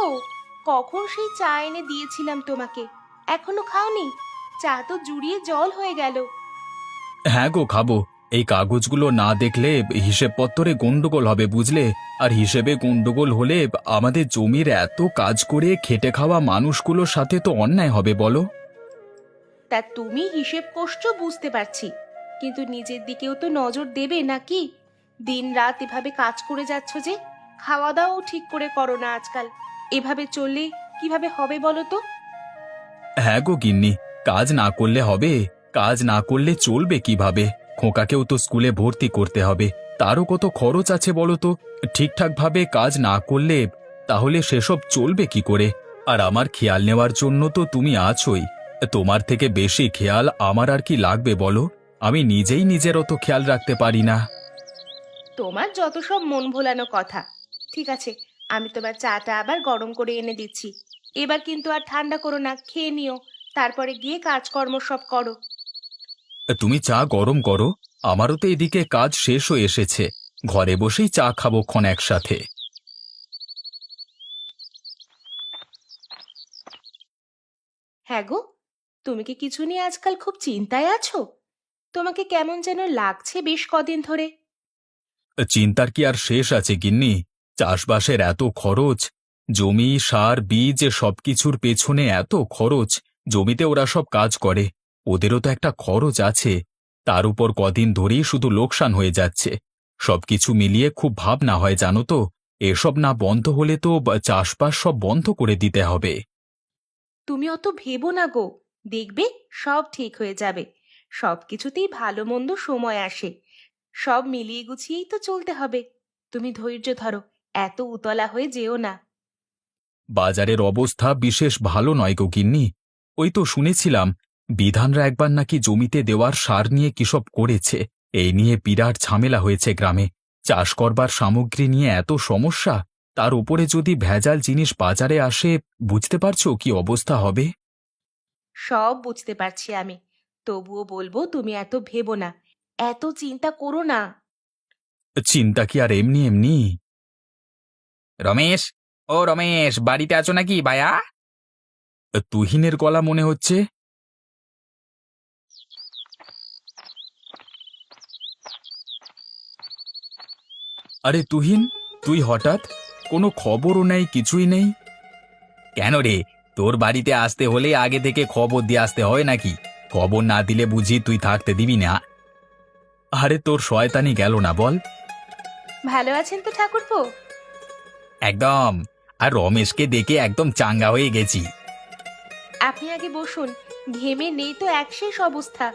গো, কখন সেই চা এনে দিয়েছিলাম তোমাকে, এখনো খাওনি? চা তো জুড়িয়ে জল হয়ে গেল। হ্যাঁ গো, খাবো। এই কাগজগুলো না দেখলে হিসেবপত্তরে গন্ডগোল হবে, বুঝলে? আর হিসেবে গন্ডগোল হলে আমাদের জমির এত কাজ করে খেটে খাওয়া মানুষগুলোর সাথে তো অন্যায় হবে, বলো? তা তুমি হিসেব করছো বুঝতে পারছি, কিন্তু নিজের দিকেও তো নজর দেবে নাকি? দিন রাত এভাবে কাজ করে যাচ্ছ যে, খাওয়া দাওয়াও ঠিক করে করো না আজকাল। এভাবে চললে কিভাবে হবে বলো তো? হ্যাঁ গো গিন্নি, কাজ না করলে হবে? কাজ না করলে চলবে কিভাবে? খোকাকেও তো স্কুলে ভর্তি করতে হবে, তারও কত খরচ আছে বলো তো। ঠিকঠাকভাবে কাজ না করলে তাহলে সেসব চলবে কি করে? আর আমার খেয়াল নেওয়ার জন্য তো তুমি আছোই। তোমার থেকে বেশি খেয়াল আমার আর কি লাগবে বলো? আমি নিজেই নিজের অত খেয়াল রাখতে পারি না। তোমার যত সব মন ভোলানো কথা। ঠিক আছে, আমি তোমার চাটা আবার গরম করে এনে দিচ্ছি। এবার কিন্তু আর ঠান্ডা করো না, খেয়ে নিও। তারপরে গিয়ে কাজকর্ম সব করো। তুমি চা গরম করো, আমারও তো এদিকে কাজ শেষ হয়ে এসেছে। ঘরে বসেই চা খাবো ক্ষণ একসাথে। হ্যাঁ গো, তুমি কি কিছু নিয়ে আজকাল খুব চিন্তায় আছো? তোমাকে কেমন যেন লাগছে বেশ কদিন ধরে। চিন্তার কি আর শেষ আছে গিন্নি? চাষবাসের এত খরচ, জমি সার বীজ সবকিছুর পেছনে এত খরচ। জমিতে ওরা সব কাজ করে, ওদেরও তো একটা খরচ আছে। তার উপর কদিন ধরেই শুধু লোকসান হয়ে যাচ্ছে। সবকিছু মিলিয়ে খুব ভাবনা হয়, জানো তো। এসব না বন্ধ হলে তো চাষবাস সব বন্ধ করে দিতে হবে। তুমি অত ভেবো না গো, দেখবে সব ঠিক হয়ে যাবে। সব কিছুতেই ভালো মন্দ সময় আসে, সব মিলিয়ে গুছিয়েই তো চলতে হবে। তুমি ধৈর্য ধরো, এত উতলা হয়ে যেও না। বাজারের অবস্থা বিশেষ ভালো নয় গো গিন্নি। ওই তো শুনেছিলাম বিধানরা একবার নাকি জমিতে দেওয়ার সার নিয়ে কিসব করেছে। এই নিয়ে বিরাট ঝামেলা হয়েছে গ্রামে। চাষ করবার সামগ্রী নিয়ে এত সমস্যা, তার উপরে যদি ভেজাল জিনিস বাজারে আসে, বুঝতে পারছো কি অবস্থা হবে? সব বুঝতে পারছি আমি, তবুও বলবো তুমি এত ভেবো না, এত চিন্তা করো না। চিন্তা কি আর এমনি এমনি? রমেশ, ও রমেশ, বাড়িতে আছো নাকি ভায়া? তুহিনের গলা মনে হচ্ছে। আরে তুহিন, তুই হঠাৎ? কোনো খবরও নেই, কিছুই নেই। কেন রে, তোর বাড়িতে আসতে হলে আগে থেকে খবর দিয়ে আসতে হয় নাকি? খবর না দিলে বুঝি তুই থাকতে দিবি না? আরে তোর শয়তানি গেল না বল? ভালো আছেন তো ঠাকুরপো? একদম। আর রমেশকে দেখে একদম চাঙ্গা হয়ে গেছি। আপনি আগে বসুন, ঘেমে নেই তো একশেষ অবস্থা।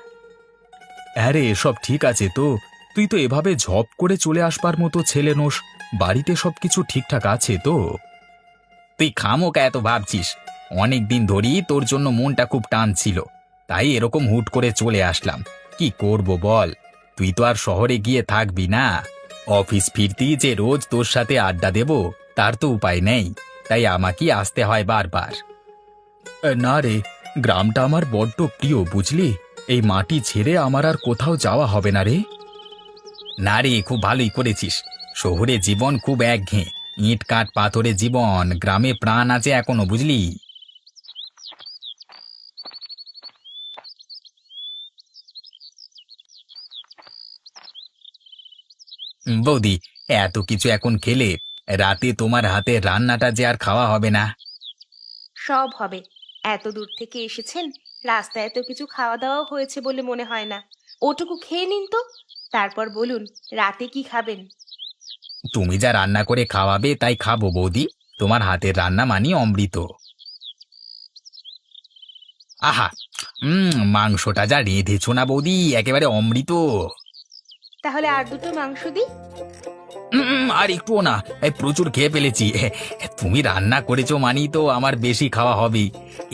আরে এসব ঠিক আছে তো? তুই তো এভাবে ঝপ করে চলে আসবার মতো ছেলে নোস। বাড়িতে সবকিছু ঠিকঠাক আছে তো? তুই খামোকা এত ভাবছিস? অনেক দিন ধরেই তোর জন্য মনটা খুব টানছিল, তাই এরকম হুট করে চলে আসলাম। কি করব বল, তুই তো আর শহরে গিয়ে থাকবি না। অফিস ফিরতেই যে রোজ তোর সাথে আড্ডা দেব, তার তো উপায় নেই। তাই আমাকেই আসতে হয় বারবার। না রে, গ্রামটা আমার বড্ড প্রিয়, বুঝলি? এই মাটি ছেড়ে আমার আর কোথাও যাওয়া হবে না রে। না রে, খুব ভালোই করেছিস। শহুরে জীবন খুব একঘেয়ে, ইট কাঠ পাথরে জীবন। গ্রামে প্রাণ আছে এখনো, বুঝলি? বৌদি, এত কিছু এখন খেলে রাতে তোমার হাতের রান্নাটা যে আর খাওয়া হবে না। সব হবে। এত দূর থেকে এসেছেন, রাস্তায় এত কিছু খাওয়া দাওয়া হয়েছে বলে মনে হয় না। ওটুকু খেয়ে নিন তো, তারপর বলুন রাতে কি খাবেন। তুমি যা রান্না করে খাওয়াবে তাই খাবো বৌদি। তোমার হাতের রান্না মানি অমৃত। আহা, মাংসটা যা রেঁধেছো না বৌদি, একেবারে অমৃত। তাহলে আর দুটো মাংস দিই? আর একটুও না, এই প্রচুর খেয়ে ফেলেছি। তুমি রান্না করেছো মানি তো আমার বেশি খাওয়া হবে,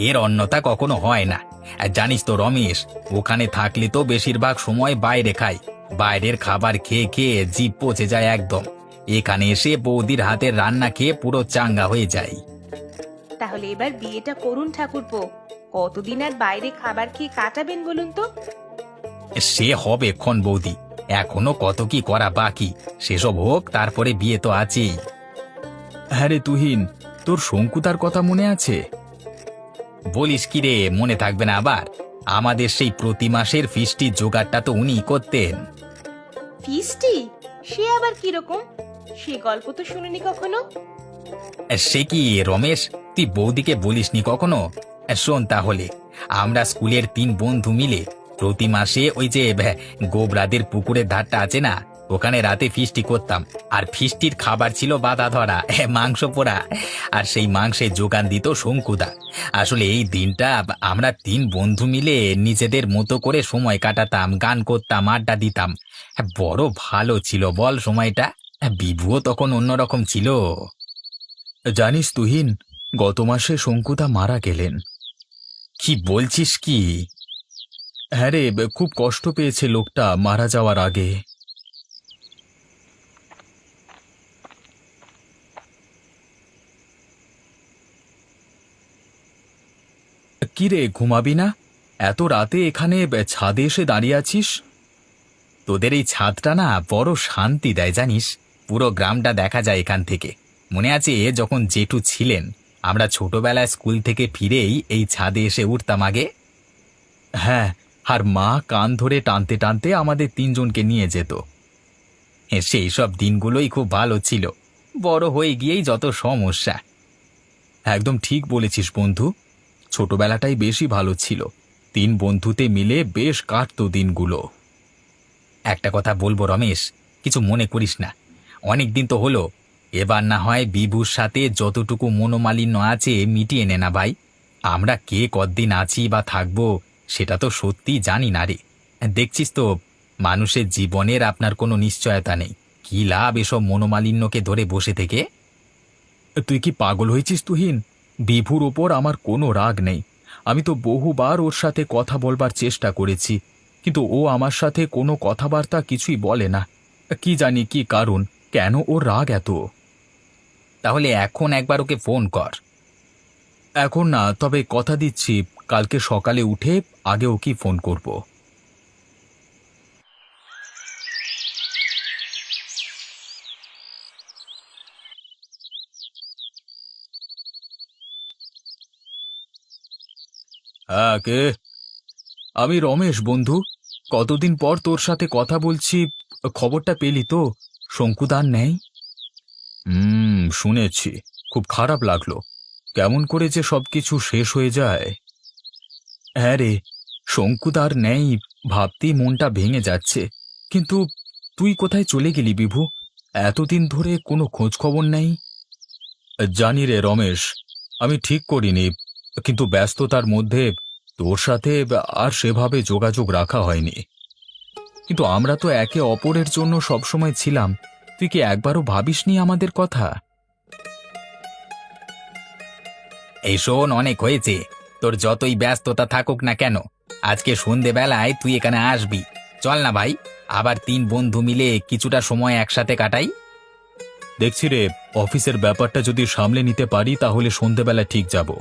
এর অন্যতা কখনো হয় না। আর জানিস তো রমেশ, ওখানে থাকলে তো বেশিরভাগ সময় বাইরে খাই। বাইরের খাবার খেয়ে খেয়ে জিভ পচে যায় একদম। এখানে এসে বৌদির হাতের রান্না খেয়ে পুরো চাঙ্গা হয়ে যায়। তাহলে এবার বিয়েটা করুন ঠাকুরপো। কতদিন আর বাইরে খাবার খেয়ে কাটাবেন বলুন তো? সে হবে ক্ষণ বৌদি, এখনো কত কি করা বাকি। সেসব হোক, তারপরে বিয়ে তো আছেই। হ্যাঁ রে তুহিন, তোর শঙ্কুতার কথা মনে আছে? বলিস কি রে, মনে থাকবে না আবার? আমাদের সেই প্রতি মাসের ফিস্টির জোগাড়টা তো উনিই করতেন। ফিস্টি? সে আবার কিরকম? সে গল্প তো শুনিনি কখনো। সে কি রমেশ, তুই বৌদিকে বলিসনি কখনো? শোন তাহলে, আমরা স্কুলের 3 বন্ধু মিলে প্রতি মাসে ওই যে গোবরাদের পুকুরের ধারটা আছে না, ওখানে রাতে ফিস্টি করতাম। আর ফিস্টির খাবার ছিল বাঁধা ধরা মাংস পোড়া, আর সেই মাংসের যোগান দিত শঙ্কুদা। আসলে এই দিনটা আমরা 3 বন্ধু মিলে নিজেদের মতো করে সময় কাটাতাম, গান করতাম, আড্ডা দিতাম। বড় ভালো ছিল বল সময়টা। বিভুও তখন অন্যরকম ছিল। জানিস তুহিন, গত মাসে শঙ্কুদা মারা গেলেন। কি বলছিস কি? হ্যাঁ রে, খুব কষ্ট পেয়েছে লোকটা মারা যাওয়ার আগে। কি রে, ঘুমাবি না? এত রাতে এখানে ছাদে এসে দাঁড়িয়ে আছিস? তোদের এই ছাদটা না বড় শান্তি দেয় জানিস। পুরো গ্রামটা দেখা যায় এখান থেকে। মনে আছে যখন জেঠু ছিলেন, আমরা ছোটবেলায় স্কুল থেকে ফিরেই এই ছাদে এসে উঠতাম আগে। হ্যাঁ, আর মা কান ধরে টানতে টানতে আমাদের 3 জনকে নিয়ে যেত। সেই সব দিনগুলোই খুব ভালো ছিল। বড় হয়ে গিয়েই যত সমস্যা। একদম ঠিক বলেছিস বন্ধু, ছোটবেলাটাই বেশি ভালো ছিল। 3 বন্ধুতে মিলে বেশ কাটতো দিনগুলো। একটা কথা বলবো রমেশ, কিছু মনে করিস না। অনেক দিন তো হলো, এবার না হয় বিভুর সাথে যতটুকু মনোমালিন্য আছে মিটিয়ে নে না ভাই। আমরা কে কতদিন আছি বা থাকবো সেটা তো সত্যি জানি না রে। দেখছিস তো, মানুষের জীবনের আপনার কোনো নিশ্চয়তা নেই। কি লাভ এসব মনোমালিন্যকে ধরে বসে থেকে? তুই কি পাগল হয়েছিস তুহিন? বিভুর ওপর আমার কোনো রাগ নেই। আমি তো বহুবার ওর সাথে কথা বলবার চেষ্টা করেছি, কিন্তু ও আমার সাথে কোনো কথাবার্তা কিছুই বলে না। কি জানি কি কারণ, কেন ওর রাগ এত? তাহলে এখন একবার ওকে ফোন কর। এখন না, তবে কথা দিচ্ছি কালকে সকালে উঠে আগে ওকে ফোন করব। হ্যাঁ, কে? আমি রমেশ বন্ধু। কতদিন পর তোর সাথে কথা বলছি। খবরটা পেলি তো? শঙ্কুদার নেই। শুনেছি। খুব খারাপ লাগলো। কেমন করে যে সবকিছু শেষ হয়ে যায়। হ্যাঁ রে, শঙ্কুদার নেই, ভাবতেই মনটা ভেঙে যাচ্ছে। কিন্তু তুই কোথায় চলে গেলি বিভু? এতদিন ধরে কোনো খোঁজ খবর নেই। জানি রে রমেশ, আমি ঠিক করিনি, কিন্তু ব্যস্ততার মধ্যে তোর সাথে আর সেভাবে যোগাযোগ রাখা হয়নি। কিন্তু আমরা তো একে অপরের জন্য সবসময় ছিলাম। তুই কি একবারও ভাবিসনি আমাদের কথা? এই শোন, অনেক হয়েছে। তোর যতই ব্যস্ততা থাকুক না কেন, আজকে সন্ধেবেলায় তুই এখানে আসবি। চল না ভাই, আবার 3 বন্ধু মিলে কিছুটা সময় একসাথে কাটাই। দেখছি রে, অফিসের ব্যাপারটা যদি সামলে নিতে পারি তাহলে সন্ধেবেলা ঠিক যাব।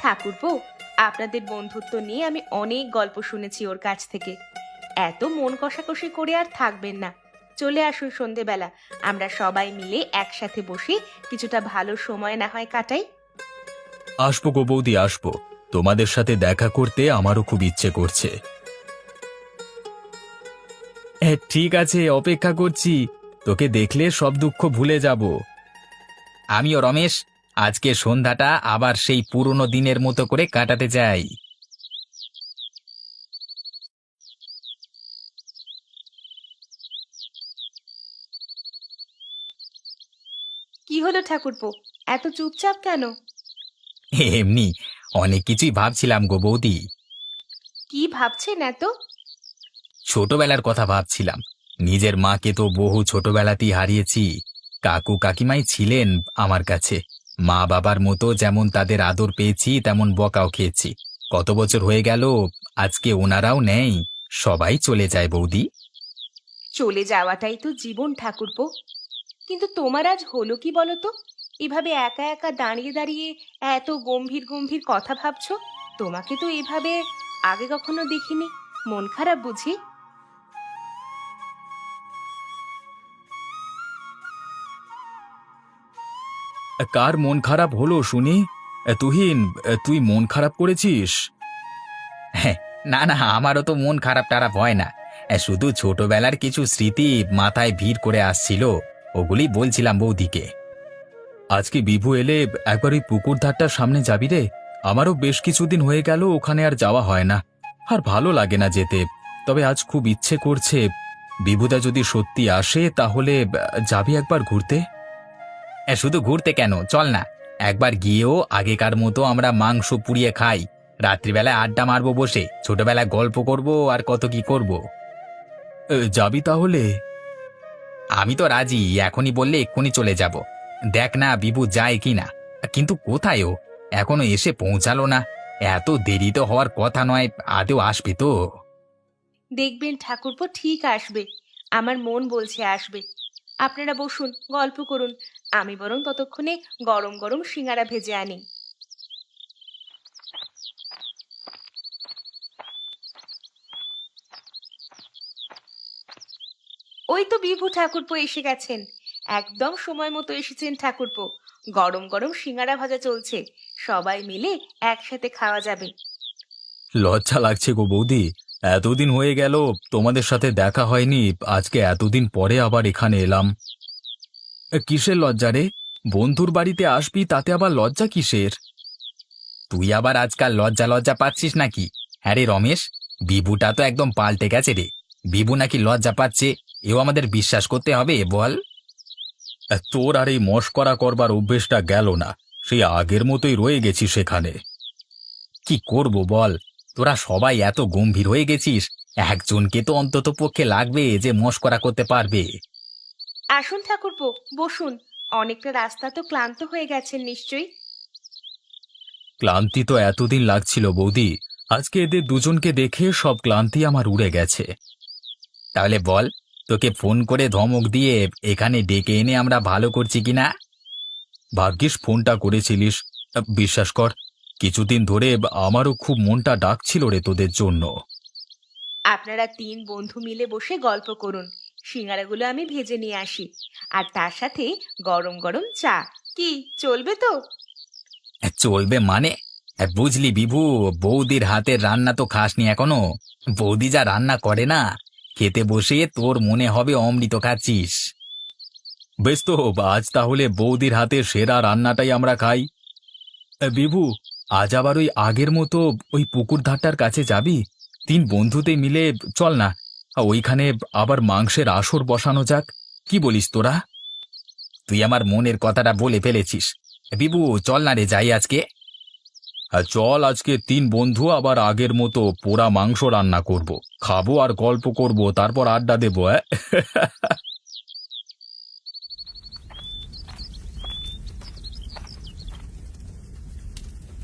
ঠাকুরপো, আপনাদের বন্ধুত্ব নিয়ে আমি অনেক গল্প শুনেছি ওর কাছ থেকে। এত মন কষাকষি করে আর থাকবেন না। চলে আসুন সন্ধেবেলা, আমরা সবাই মিলে একসাথে বসে কিছুটা ভালো সময় না হয় কাটাই। আসবো গো বৌদি, আসবো। তোমাদের সাথে দেখা করতে আমারও খুব ইচ্ছে করছে। ঠিক আছে, অপেক্ষা করছি। তোকে দেখলে সব দুঃখ ভুলে যাব। আমিও রমেশ, আজকে সন্ধ্যাটা আবার সেই পুরনো দিনের মতো করে কাটাতে চাই। কি হলো ঠাকুরপো, এত চুপচাপ কেন? এমনি অনেক কিছুই ভাবছিলাম গো বৌদি। কি ভাবছেন এত? ছোটবেলার কথা ভাবছিলাম। নিজের মাকে তো বহু ছোটবেলাতেই হারিয়েছি। কাকু কাকিমাই ছিলেন আমার কাছে। মা বাবার মতো যেমন তাদের আদর পেয়েছি, তেমন বকাও খেয়েছি। কত বছর হয়ে গেল, আজকে ওনারাও নেই, সবাই চলে যায় বৌদি। চলে যাওয়াটাই তো জীবন ঠাকুরপো। কিন্তু তোমার আজ হলো কি বলো তো? এভাবে একা একা দাঁড়িয়ে দাঁড়িয়ে এত গম্ভীর গম্ভীর কথা ভাবছো। তোমাকে তো এভাবে আগে কখনো দেখিনি। মন খারাপ বুঝি? কার মন খারাপ হলো শুনি? তুহিন, তুই মন খারাপ করেছিস? হ্যাঁ, না না, আমারও তো মন খারাপ টারাপ হয় না। শুধু ছোটবেলার কিছু স্মৃতি মাথায় ভিড় করে আসছিল, ওগুলি বলছিলাম বৌদিকে। আজকে বিভু এলে একবার ওই পুকুর ধারটার সামনে যাবি রে? আমারও বেশ কিছুদিন হয়ে গেল ওখানে আর যাওয়া হয় না, আর ভালো লাগে না যেতে। তবে আজ খুব ইচ্ছে করছে, বিভুদা যদি সত্যি আসে তাহলে যাবি একবার ঘুরতে? শুধু ঘুরতে কেন, চল না একবার গিয়েও আগেকার মতো আমরা মাংস পুড়িয়ে খাই, রাত্রিবেলায় আড্ডা মারবো বসে, ছোটবেলায় গল্প করব, আর কত কি করব। যাবি তাহলে? আমি তো রাজি, এখনই বললে এক্ষুনি চলে যাব। দেখ না বিভু যায় কি না, কিন্তু কোথায় ও, এখনো এসে পৌঁছালো না। এত দেরি তো হওয়ার কথা নয়, আদেও আসবে তো? দেখবেন ঠাকুরপো ঠিক আসবে, আমার মন বলছে আসবে। আপনারা বসুন, গল্প করুন, আমি বরং ততক্ষণে গরম গরম সিঙ্গারা ভেজে আনি। ওই তো বিভু ঠাকুরপো এসে গেছেন। একদম সময় মতো এসেছেন ঠাকুরপো। গরম গরম সিঙ্গারা ভাজা চলছে, সবাই মিলে একসাথে খাওয়া যাবে। লজ্জা লাগছে গো বৌদি, এতদিন হয়ে গেল তোমাদের সাথে দেখা হয়নি, আজকে এতদিন পরে আবার এখানে এলাম। কিসের লজ্জা রে? বন্ধুর বাড়িতে আসবি, তাতে আবার লজ্জা কিসের? তুই আবার আজকাল লজ্জা লজ্জা পাচ্ছিস নাকি? হ্যাঁ রে রমেশ, বিভুটা তো একদম পাল্টে গেছে রে। বিভু নাকি লজ্জা পাচ্ছে, এও আমাদের বিশ্বাস করতে হবে বল? তোর আর এই মশকরা করবার অভ্যেসটা গেল না, সেই আগের মতোই রয়ে গেছি সেখানে। কি করব বল, তোরা সবাই এত গম্ভীর হয়ে গেছিস, একজনকে তো অন্তত পক্ষে লাগবে যে মশকরা করতে পারবে। আসুন ঠাকুরপো, বসুন। অনেকটা রাস্তা তো ক্লান্ত হয়ে গেছেন নিশ্চয়ই। ক্লান্তি তো এতদিন লাগছিল বৌদি, আজকে এদের দুজনকে দেখে সব ক্লান্তি আমার উড়ে গেছে। তাহলে বল, তোকে ফোন করে ধমক দিয়ে এখানে ডেকে এনে আমরা ভালো করছি কিনা? ভাগ্যিস ফোনটা করেছিলিস। বিশ্বাস কর, কিছুদিন ধরে আমারও খুব মনটা ডাকছিল রে তোদের জন্য। আপনারা তিন বন্ধু মিলে বসে গল্প করুন, সিঙ্গারাগুলো আমি ভেজে নিয়ে আসি, আর তার সাথে গরম গরম চা। কি চলবে তো? চলবে মানে? বুঝলি বিভু, বৌদির হাতের রান্না তো খাসনি এখনো। বৌদি যা রান্না করে না, খেতে বসে তোর মনে হবে অমৃত খাচ্ছিস। বেশ তো, আজ তাহলে বৌদির হাতে সেরা রান্নাটাই আমরা খাই। বিভু, আজ আবার ওই আগের মতো ওই পুকুর ধারটার কাছে যাবি? তিন বন্ধুতে মিলে চল না, ওইখানে আবার মাংসের আসর বসানো যাক। কি বলিস তোরা? তুই আমার মনের কথাটা বলে ফেলেছিস। বিভু চল না রে, যাই আজকে। চল, আজকে তিন বন্ধু আবার আগের মতো পোড়া মাংস রান্না করব, খাবো আর গল্প করব, তারপর আড্ডা দেবো।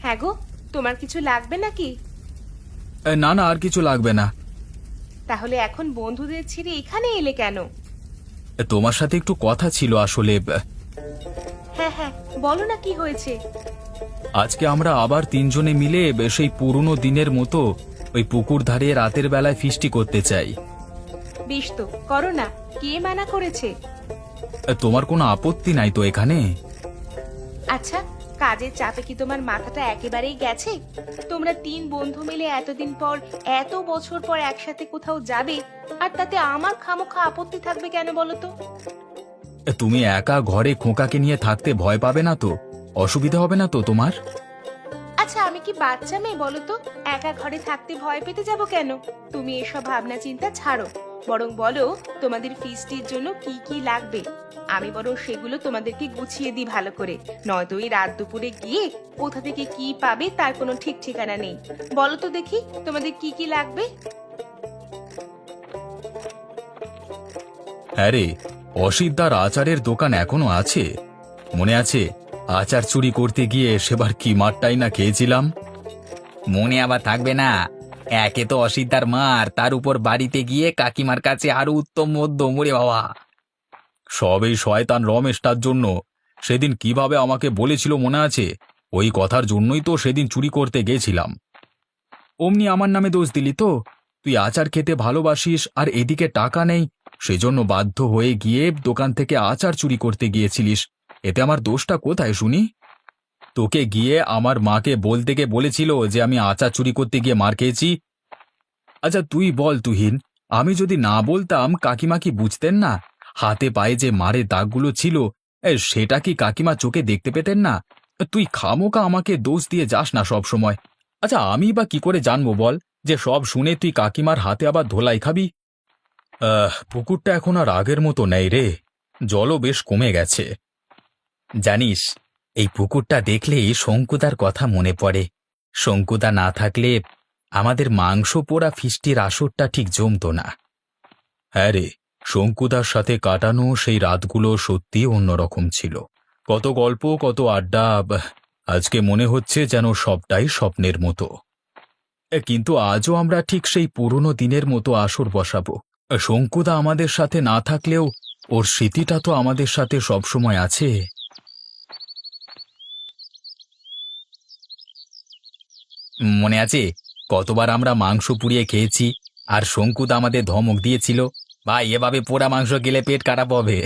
হ্যাঁ গো, তোমার কিছু লাগবে নাকি? না না, আর কিছু লাগবে না। তাহলে এখন বন্ধুদের ছেড়ে এখানে এলে কেন? তোমার সাথে একটু কথা ছিল আসলে। হ্যাঁ হ্যাঁ, বলো না কি হয়েছে। আজকে আমরা আবার তিনজনে মিলে সেই পুরনো দিনের মতো ওই পুকুর ধারে রাতের বেলায় ফিস্টি করতে চাই। বেশ তো, করো না, কে মানা করেছে? তোমার কোনো আপত্তি নাই তো এখানে? আচ্ছা, কাজের চাপে কি তোমার মাথাটা একেবারেই গেছে? তোমরা তিন বন্ধু মিলে এতদিন পর, এত বছর পর একসাথে কোথাও যাবে, আর তাতে আমার খামোখা আপত্তি থাকবে কেন বলো তো? তুমি একা ঘরে খোকাকে নিয়ে থাকতে ভয় পাবে না তো? অসুবিধা হবে না তো তোমার? আচ্ছা, আমি কি বাচ্চা মেয়ে বলো তো? একা ঘরে থাকতে ভয় পেতে যাব কেন? তুমি এসব ভাবনা চিন্তা ছাড়ো, বরং বলো তোমাদের ফিস্টির জন্য কি কি লাগবে। আমি বরং সেগুলো তোমাদেরকে গুছিয়ে দিই ভালো করে, নয়তো এই রাত দুপুরে গিয়ে কোথা থেকে কি পাবে তার কোনো ঠিক ঠিকানা নেই। বলো তো দেখি তোমাদের কি কি লাগবে। হ্যাঁ রে, অসিতদার আচারের দোকান এখনো আছে, মনে আছে? আচার চুরি করতে গিয়ে সেবার কি মারটাই না খেয়েছিলাম। মনে আবার থাকবে না? একে তো অসিদ্ধার মার, তার উপর বাড়িতে গিয়ে কাকিমার কাছে আরো উত্তম মধ্যম, ওরে বাবা। সব এই শয়তান রমেশটার জন্য। সেদিন কিভাবে আমাকে বলেছিল মনে আছে? ওই কথার জন্যই তো সেদিন চুরি করতে গেছিলাম। অমনি আমার নামে দোষ দিলি তো? তুই আচার খেতে ভালোবাসিস আর এদিকে টাকা নেই, সেজন্য বাধ্য হয়ে গিয়ে দোকান থেকে আচার চুরি করতে গিয়েছিলিস। এতে আমার দোষটা কোথায় শুনি? তোকে গিয়ে আমার মাকে বলতে গিয়ে বলেছিল যে আমি আচার চুরি করতে গিয়ে মার খেয়েছি। আচ্ছা তুই বল তুহিন, আমি যদি না বলতাম কাকিমা কি বুঝতেন না? হাতে পায়ে যে মারের দাগগুলো ছিল, সেটা কি কাকিমা চোখে দেখতে পেতেন না? তুই খামোকা আমাকে দোষ দিয়ে যাস না সব সময়। আচ্ছা আমি বা কি করে জানবো বল যে সব শুনে তুই কাকিমার হাতে আবার ধোলাই খাবি? পুকুরটা এখন আর আগের মতো নেই রে, জলও বেশ কমে গেছে। জানিস, এই পুকুরটা দেখলেই শঙ্কুদার কথা মনে পড়ে। শঙ্কুদা না থাকলে আমাদের মাংস পোড়া ফিস্টির আসরটা ঠিক জমতো না। হ্যাঁ রে, শঙ্কুদার সাথে কাটানো সেই রাতগুলো সত্যি অন্যরকম ছিল। কত গল্প, কত আড্ডা, আজকে মনে হচ্ছে যেন সবটাই স্বপ্নের মতো। কিন্তু আজও আমরা ঠিক সেই পুরনো দিনের মতো আসর বসাবো। শঙ্কুদা আমাদের সাথে না থাকলেও ওর স্মৃতিটা তো আমাদের সাথে সবসময় আছে। মনে আছে কতবার আমরা মাংস পুড়িয়ে খেয়েছি, আর শঙ্কুদা আমাদের ধমক দিয়েছিল, ভাই এভাবে পোড়া মাংস খেলে পেট খারাপ হবে।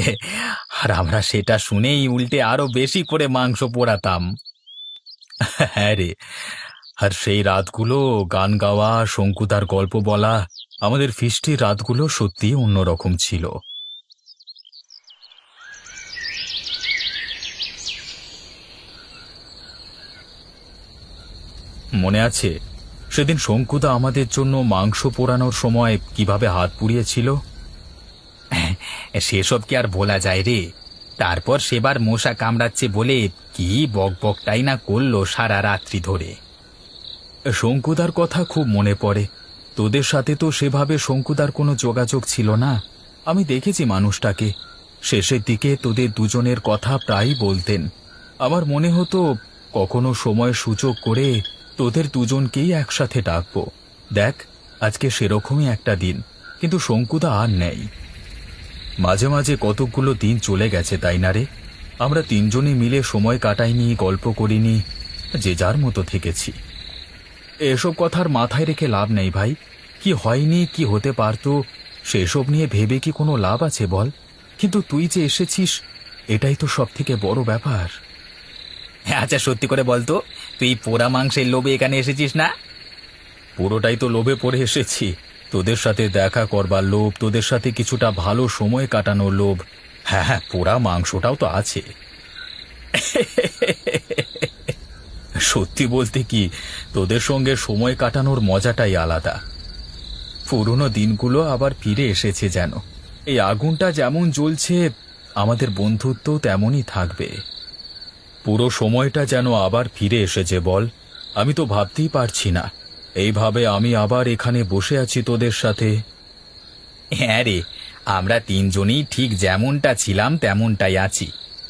আর আমরা সেটা শুনেই উল্টে আরো বেশি করে মাংস পোড়াতাম। হ্যাঁ রে, আর সেই রাতগুলো, গান গাওয়া, শঙ্কুদার গল্প বলা, আমাদের ফিস্টির রাতগুলো সত্যিই অন্যরকম ছিল। মনে আছে সেদিন শঙ্কুদা আমাদের জন্য মাংস পোড়ানোর সময় কিভাবে হাত পুড়িয়েছিল? সেসব কি আর বলা যায় রে? তারপর সেবার মশা কামড়াচ্ছে বলে কি বকবকটাই না করলো সারা রাত্রি ধরে। শঙ্কুদার কথা খুব মনে পড়ে। তোদের সাথে তো সেভাবে শঙ্কুদার কোনো যোগাযোগ ছিল না। আমি দেখেছি মানুষটাকে। শেষের দিকে তোদের দুজনের কথা প্রায়ই বলতেন। আমার মনে হতো কখনো সময় সুযোগ করে তোদের দুজনকেই একসাথে ডাকবো। দেখ, আজকে সেরকমই একটা দিন, কিন্তু শঙ্কুদা আর নেই। মাঝে মাঝে কতকগুলো দিন চলে গেছে, তাই না রে? আমরা তিনজনে মিলে সময় কাটাইনি, গল্প করিনি, যে যার মতো থেকেছি। এসব কথার মাথায় রেখে লাভ নেই ভাই। কি হয়নি, কি হতে পারতো, সেসব নিয়ে ভেবে কি কোনো লাভ আছে বল? কিন্তু তুই যে এসেছিস, এটাই তো সব থেকে বড় ব্যাপার। আচ্ছা সত্যি করে বলতো, তুই পোড়া মাংসের লোভে এখানে এসেছিস না? পুরোটাই তো লোভে পড়ে এসেছি। তোদের সাথে দেখা করবার লোভ, তোদের সাথে কিছুটা ভালো সময় কাটানোর লোভ। হ্যাঁ হ্যাঁ, পোড়া মাংসটাও তো আছে। সত্যি বলতে কি, তোদের সঙ্গে সময় কাটানোর মজাটাই আলাদা। পুরনো দিনগুলো আবার ফিরে এসেছে যেন। এই আগুনটা যেমন জ্বলছে, আমাদের বন্ধুত্ব তেমনই থাকবে। পুরো সময়টা যেন আবার ফিরে এসেছে বল। আমি তো ভাবতেই পারছি না এইভাবে আমি আবার এখানে বসে আছি তোদের সাথে। হ্যাঁ রে, আমরা তিনজনই ঠিক যেমনটা ছিলাম তেমনটাই আছি।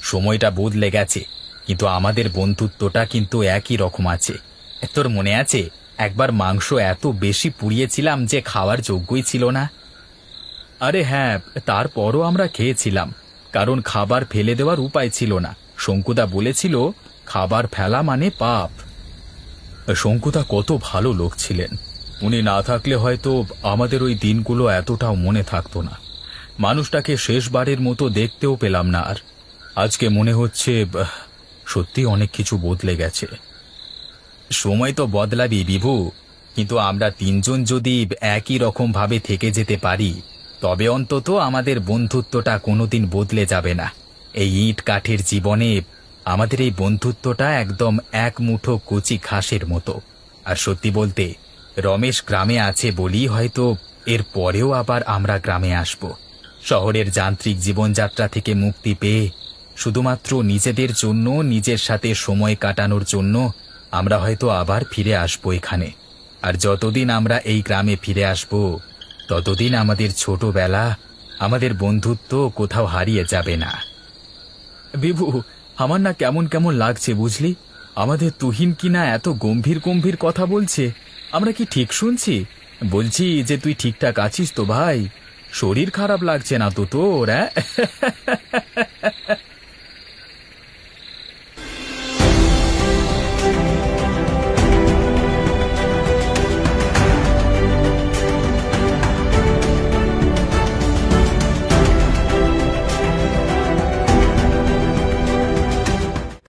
সময়টা বদলে গেছে, কিন্তু আমাদের বন্ধুত্বটা কিন্তু একই রকম আছে। তোর মনে আছে একবার মাংস এত বেশি পুড়িয়েছিলাম যে খাওয়ার যোগ্যই ছিল না? আরে হ্যাঁ, তারপরও আমরা খেয়েছিলাম, কারণ খাবার ফেলে দেওয়ার উপায় ছিল না। শঙ্কুদা বলেছিল খাবার ফেলা মানে পাপ। শঙ্কুদা কত ভালো লোক ছিলেন। উনি না থাকলে হয়তো আমাদের ওই দিনগুলো এতটাও মনে থাকতো না। মানুষটাকে শেষবারের মতো দেখতেও পেলাম না আর। আজকে মনে হচ্ছে সত্যি অনেক কিছু বদলে গেছে। সময় তো বদলাবি বিভু, কিন্তু আমরা তিনজন যদি একই রকম ভাবে থেকে যেতে পারি, তবে অন্তত আমাদের বন্ধুত্বটা কোনোদিন বদলে যাবে না। এই ইট কাঠের জীবনে আমাদের এই বন্ধুত্বটা একদম এক মুঠো কচি ঘাসের মতো। আর সত্যি বলতে, রমেশ গ্রামে আছে বলি হয়তো এর পরেও আবার আমরা গ্রামে আসব। শহরের যান্ত্রিক জীবনযাত্রা থেকে মুক্তি পেয়ে শুধুমাত্র নিজেদের জন্য, নিজের সাথে সময় কাটানোর জন্য আমরা হয়তো আবার ফিরে আসব এখানে। আর যতদিন আমরা এই গ্রামে ফিরে আসব, ততদিন আমাদের ছোটবেলা, আমাদের বন্ধুত্ব কোথাও হারিয়ে যাবে না। বিভু, আমার না কেমন কেমন লাগছে বুঝলি? আমাদের তুহিন কি না এত গম্ভীর গম্ভীর কথা বলছে। আমরা কি ঠিক শুনছি? বলছি যে তুই ঠিকঠাক আছিস তো ভাই? শরীর খারাপ লাগছে না তো তোর?